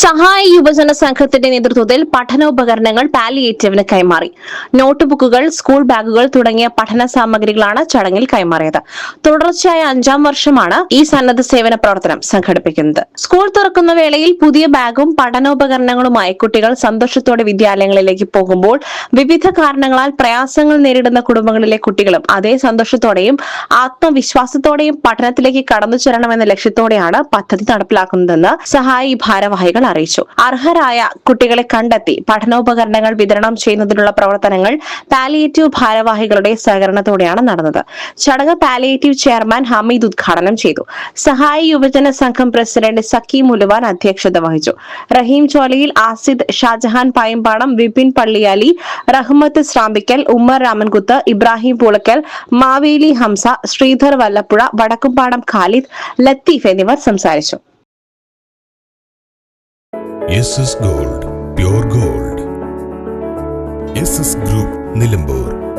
സഹായ യുവജന സംഘത്തിന്റെ നേതൃത്വത്തിൽ പഠനോപകരണങ്ങൾ പാലിയേറ്റീവിന് കൈമാറി. നോട്ട് ബുക്കുകൾ, സ്കൂൾ ബാഗുകൾ തുടങ്ങിയ പഠന സാമഗ്രികളാണ് ചടങ്ങിൽ കൈമാറിയത്. തുടർച്ചയായ 5-ാം വർഷമാണ് ഈ സന്നദ്ധ സേവന പ്രവർത്തനം സംഘടിപ്പിക്കുന്നത്. സ്കൂൾ തുറക്കുന്ന വേളയിൽ പുതിയ ബാഗും പഠനോപകരണങ്ങളുമായി കുട്ടികൾ സന്തോഷത്തോടെ വിദ്യാലയങ്ങളിലേക്ക് പോകുമ്പോൾ വിവിധ കാരണങ്ങളാൽ പ്രയാസങ്ങൾ നേരിടുന്ന കുടുംബങ്ങളിലെ കുട്ടികളും അതേ സന്തോഷത്തോടെയും ആത്മവിശ്വാസത്തോടെയും പഠനത്തിലേക്ക് കടന്നു ചേരണമെന്ന ലക്ഷ്യത്തോടെയാണ് പദ്ധതി നടപ്പിലാക്കുന്നതെന്ന് സഹായി ഭാരവാഹികൾ അറിയിച്ചു. അർഹരായ കുട്ടികളെ കണ്ടെത്തി പഠനോപകരണങ്ങൾ വിതരണം ചെയ്യുന്നതിനുള്ള പ്രവർത്തനങ്ങൾ പാലിയേറ്റീവ് ഭാരവാഹികളുടെ സഹകരണത്തോടെയാണ് നടന്നത്. ചടങ്ങ് പാലിയേറ്റീവ് ചെയർമാൻ ഹമീദ് ഉദ്ഘാടനം ചെയ്തു. സഹായ യുവജന സംഘം പ്രസിഡന്റ് സക്കീം ഉലുവാൻ അധ്യക്ഷത വഹിച്ചു. റഹീം ചോലയിൽ, ആസിദ്, ഷാജഹാൻ പായമ്പാടം, വിപിൻ പള്ളിയാലി, റഹ്മത്ത് സ്രാമ്പിക്കൽ, ഉമ്മർ രാമൻകുത്ത്, ഇബ്രാഹിം പൂളക്കൽ, മാവേലി ഹംസ, ശ്രീധർ വല്ലപ്പുഴ, വടക്കുംപാടം ഖാലിദ്, ലത്തീഫ് എന്നിവർ സംസാരിച്ചു. SS Gold, pure gold. SS Group, Nilambur.